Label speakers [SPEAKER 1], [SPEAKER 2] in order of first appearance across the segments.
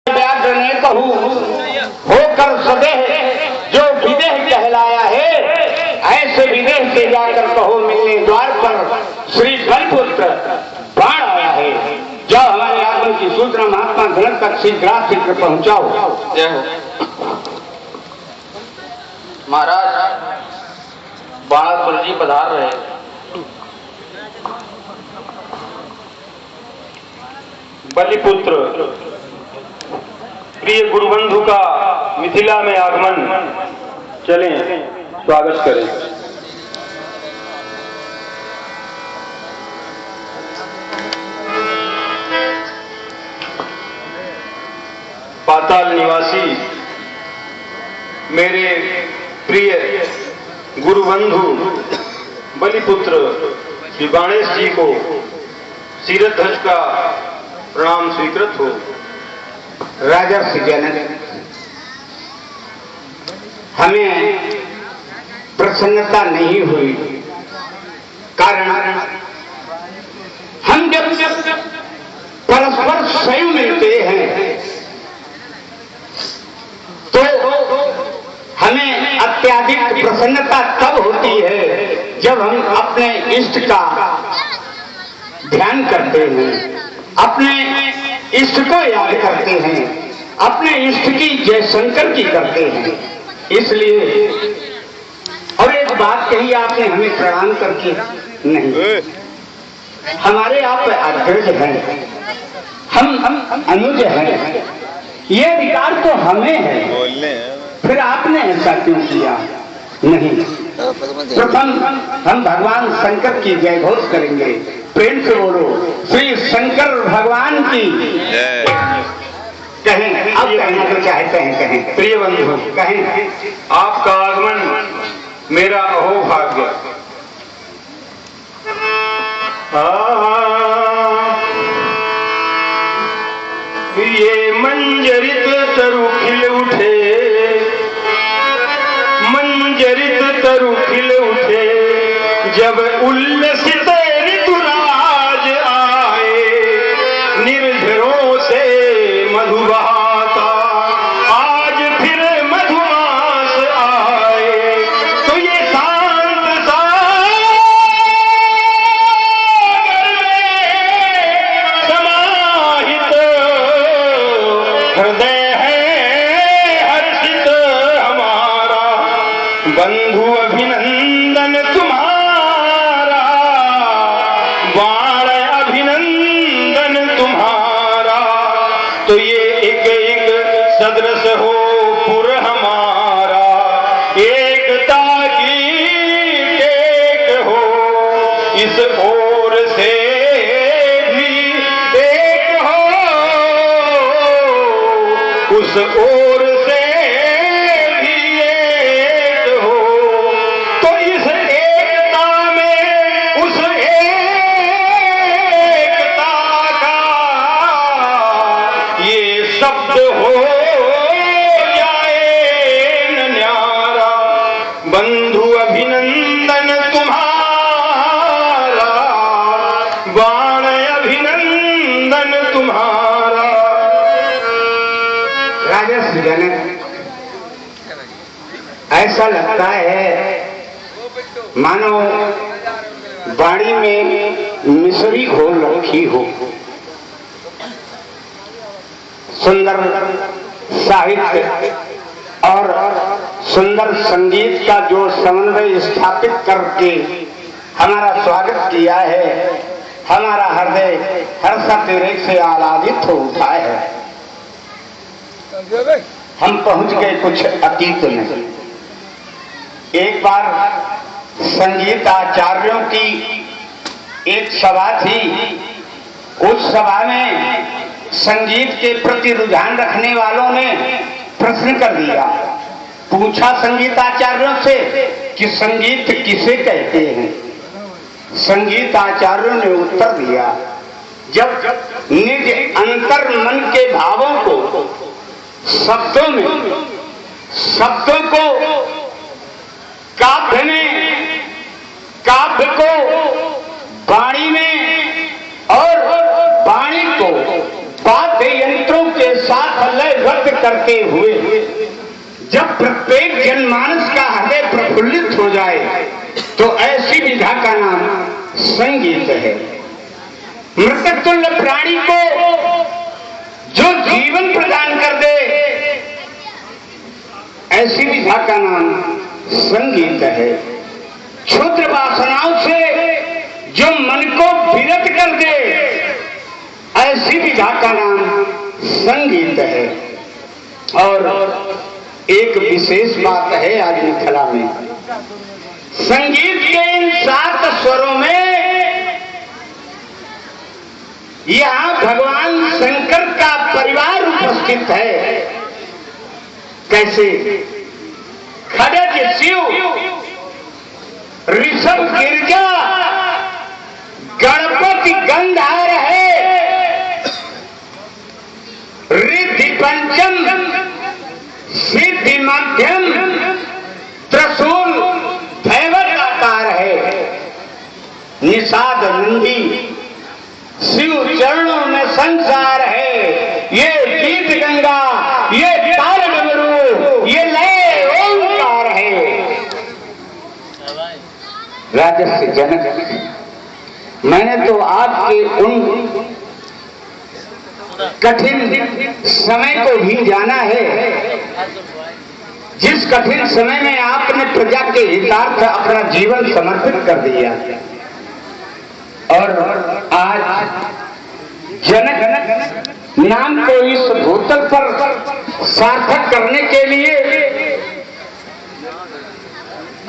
[SPEAKER 1] व्याघ्र ने कहूँ होकर सदेह जो विदेह कहलाया है, ऐसे विदेह से जाकर कहो मिलने द्वार पर श्री बलिपुत्र बाण आया है। जाओ हमारे आगमन की सूचना महात्मा धनक तक शीघ्र पहुंचाओ।
[SPEAKER 2] महाराज बाणासुर जी पधार रहे।
[SPEAKER 3] बलिपुत्र प्रिय गुरुबंधु का मिथिला में आगमन, चलें स्वागत करें। पाताल निवासी मेरे प्रिय गुरुबंधु बलिपुत्र श्री गणेश जी को शीरध्वज का प्रणाम स्वीकृत हो।
[SPEAKER 1] राजर्षि जनक, हमें प्रसन्नता नहीं हुई, कारण हम जब परस्पर स्वयं मिलते हैं तो हमें अत्यधिक प्रसन्नता तब होती है जब हम अपने इष्ट का ध्यान करते हैं, अपने इष्ट को याद करते हैं, अपने इष्ट की जय शंकर की करते हैं। इसलिए और एक बात कही आपने हमें प्रणाम करके, नहीं, हमारे आप अग्रज हैं, हम अनुज हैं, ये अधिकार तो हमें है, फिर आपने ऐसा क्यों किया? नहीं, प्रथम हम भगवान शंकर की जय घोष करेंगे। प्रेम से बोलो श्री शंकर भगवान की कहें। अब कहना तो चाहते हैं कहें।
[SPEAKER 3] प्रिय बंधु,
[SPEAKER 1] कहें
[SPEAKER 3] आपका आगमन मेरा अहोभाग्य। ये मंजरित तरु खिल उठे, मंजरित तरु खिल उठे, जब उल्लसित ऋतुराज आए, निर्झरों से मधु बहाता, आज फिर मधुमास आए, तो ये शांत सागर में समाहित हृदय बंधु अभिनंदन तुम्हारा, बाण अभिनंदन तुम्हारा, तो ये एक एक सदृश हो पुर हमारा, एकता की टेक हो, इस ओर से भी एक हो, उस ओर से शब्द हो जाए न न्यारा। बंधु अभिनंदन तुम्हारा, बाण अभिनंदन तुम्हारा।
[SPEAKER 1] राजर्षि जनक, ऐसा लगता है मानो वाणी में मिसरी घोल रखी हो। सुंदर साहित्य और सुंदर संगीत का जो समन्वय स्थापित करके हमारा स्वागत किया है, हमारा हृदय हर्षातिरेक से आह्लादित हो उठा है। हम पहुंच गए कुछ अतीत में। एक बार संगीत आचार्यों की एक सभा थी। उस सभा में संगीत के प्रति रुझान रखने वालों ने प्रश्न कर दिया, पूछा संगीत आचार्यों से कि संगीत किसे कहते हैं। संगीत आचार्यों ने उत्तर दिया, जब निज अंतर मन के भावों को शब्दों को काव्य में, काव्य को वाणी में और वाणी को वाद्य यंत्रों के साथ लयबद्ध करते हुए जब प्रत्येक जनमानस का हृदय प्रफुल्लित हो जाए तो ऐसी विधा का नाम संगीत है। मृततुल्य प्राणी को जो जीवन प्रदान कर दे ऐसी विधा का नाम संगीत है। क्षुद्र वासनाओं से जो मन को विरत कर दे ऐसी विधा का नाम संगीत है। और एक विशेष बात है आज मिथिला में, संगीत के इन 7 स्वरों में यहां भगवान शंकर का परिवार उपस्थित है। कैसे? खड्ग शिव, ऋषभ गिरजा, गणपति गंधार है, रिद्धि पंचम, सिद्धि मध्यम, त्रिशूल दैवत आकार है, निषाद नंदी, शिव चरणों में संसार है। ये गीत गंगा, ये ताल डमरू, ये लय ओंकार है। राजर्षि जनक, मैंने तो आपके उन कठिन समय को भी जाना है जिस कठिन समय में आपने प्रजा के हितार्थ अपना जीवन समर्पित कर दिया। और आज जनक नाम को इस भूतल पर सार्थक करने के लिए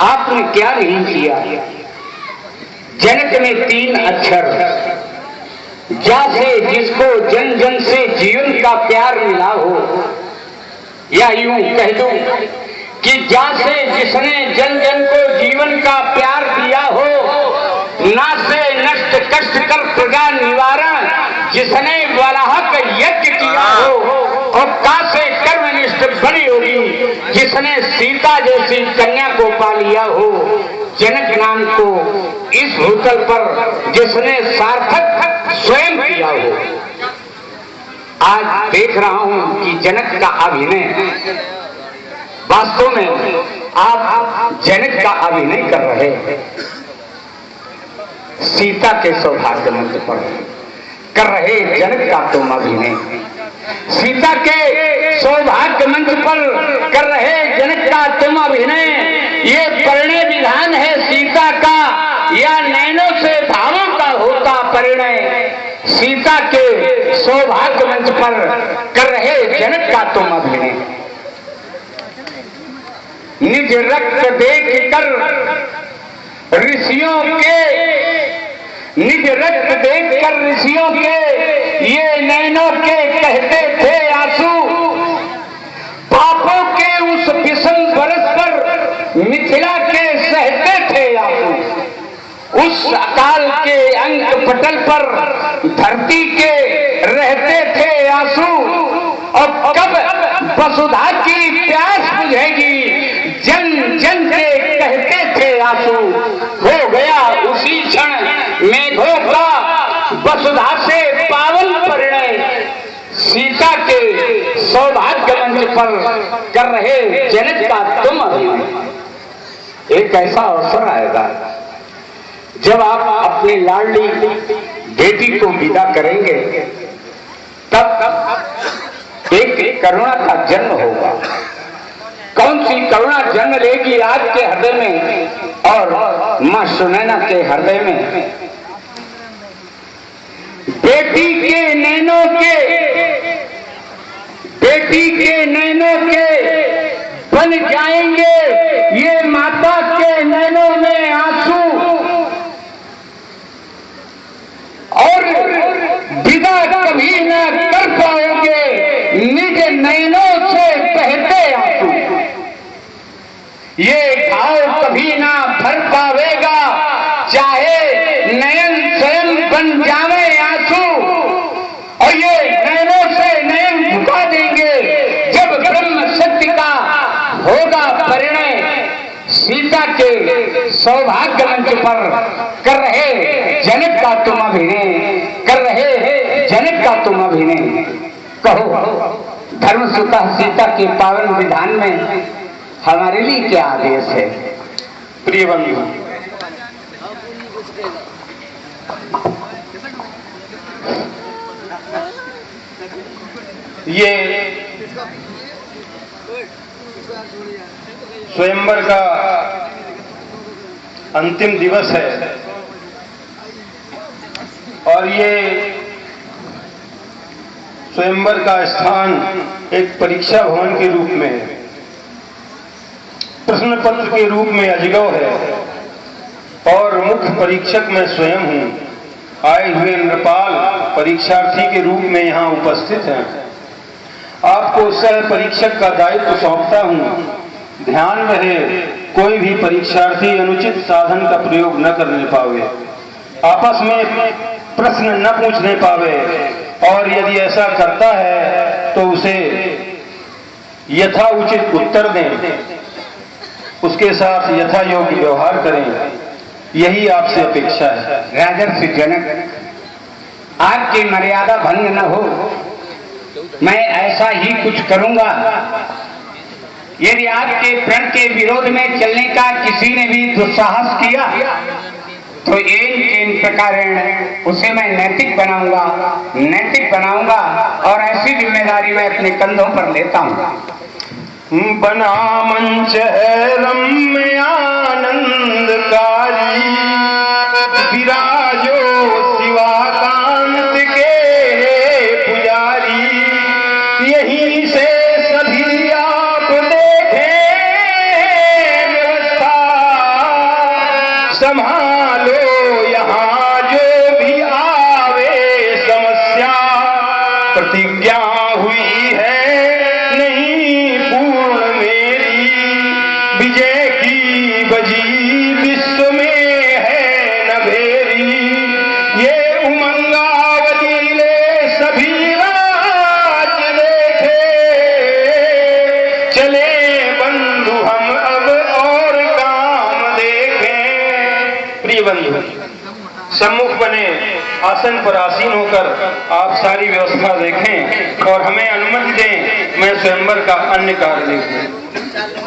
[SPEAKER 1] आपने क्या नहीं किया। जनक में 3 अक्षर, जा से जिसको जन जन से जीवन का प्यार मिला हो, या यूं कह दूं कि जा से जिसने जन जन को जीवन का प्यार दिया हो, ना से नष्ट कष्ट कर प्रजा निवारण जिसने वराहक यज्ञ किया हो, और का से कर्मनिष्ठ बड़ी होगी जिसने सीता जैसी कन्या को पा लिया हो। जनक नाम को इस भूतल पर जिसने सार्थक स्वयं किया हो। आज देख रहा हूं कि जनक का अभिनय, वास्तव में आप जनक का अभिनय कर रहे हैं, सीता के सौभाग्य मंच पर कर रहे जनक का तुम अभिनय, सीता के सौभाग्य मंच पर कर रहे जनक का तुम अभिनय। ये परिणय विधान है सीता का, या नैनों से भावों का होता परिणय। सीता के सौभाग्य मंच पर कर रहे जनक का तुम अभिनय। निज रक्त देख कर ऋषियों के, निज रक्त देख कर ऋषियों के ये नैनों के कहते थे आंसू। पापों के उस विषम बरस पर मिथिला के सहते थे आंसू। उस अकाल के अंक पटल पर धरती के रहते थे आंसू। और कब वसुधा की प्यास बुझेगी, जन जन के कहते थे आंसू। हो गया उसी क्षण मेघों का वसुधा से पावन परिणय। सीता के सौभाग्य मंच पर कर रहे जनक का तुम अभिनय। एक ऐसा अवसर आएगा जब आप अपनी लाडली बेटी को विदा करेंगे, तब एक करुणा का जन्म होगा। कौन सी करुणा जन्म लेगी आपके हृदय में और मां सुनैना के हृदय में? बेटी के नैनों के, बेटी के नैनों के बन जाएंगे ये माता के नैनों में आंसू। और विदा कभी न कर पाओगे निज नैनों से बहते आंसू। ये घाव कभी ना भर पावेगा चाहे नयन स्वयं बन जावे आंसू। और ये नैनों से नयन झुका देंगे जब ब्रह्म सत्य का होगा परिणय। सीता के सौभाग्य मंच पर कर रहे जनक का तुम अभिनय, कर रहे जनक का तुम अभिनय। कहो धर्म सुता सीता के पावन विधान में हमारे लिए क्या आदेश है?
[SPEAKER 3] प्रिय बंधु, ये स्वयंवर का अंतिम दिवस है और ये स्वयंवर का स्थान एक परीक्षा भवन के रूप में है, प्रश्न पत्र के रूप में अजगव है और मुख्य परीक्षक मैं स्वयं हूं। आए हुए नृपाल परीक्षार्थी के रूप में यहां उपस्थित हैं। आपको सह परीक्षक का दायित्व सौंपता हूं। ध्यान रहे, कोई भी परीक्षार्थी अनुचित साधन का प्रयोग न करने पावे, आपस में प्रश्न न पूछने पावे और यदि ऐसा करता है तो उसे यथा उचित उत्तर दें, उसके साथ यथा योग्य व्यवहार करें, यही आपसे अपेक्षा है।
[SPEAKER 1] राजर्षि जनक, आपकी मर्यादा भंग न हो, मैं ऐसा ही कुछ करूंगा। यदि आपके प्रण के विरोध में चलने का किसी ने भी दुस्साहस किया तो इन प्रकार उसे मैं नैतिक बनाऊंगा और ऐसी जिम्मेदारी मैं अपने कंधों पर लेता हूं।
[SPEAKER 3] बना मंच है रम्य आनंदकारी, विराजो शिवाकांत के पुजारी। यहीं से सभी आप देखें व्यवस्था, संभालो यहाँ जो भी आवे समस्या। प्रतिज्ञा हुई है नहीं पूर्ण मेरी, विजय की बजी विश्व में है न भेरी। ये उमंगावली ले सभी राज देखे, चले बंधु हम अब और काम देखें। प्रिय बंधु, सम्मुख बने आसन पर आसीन होकर आप सारी व्यवस्था देखें और हमें अनुमति दें, मैं स्वयंवर का अन्य कार्य देखूं।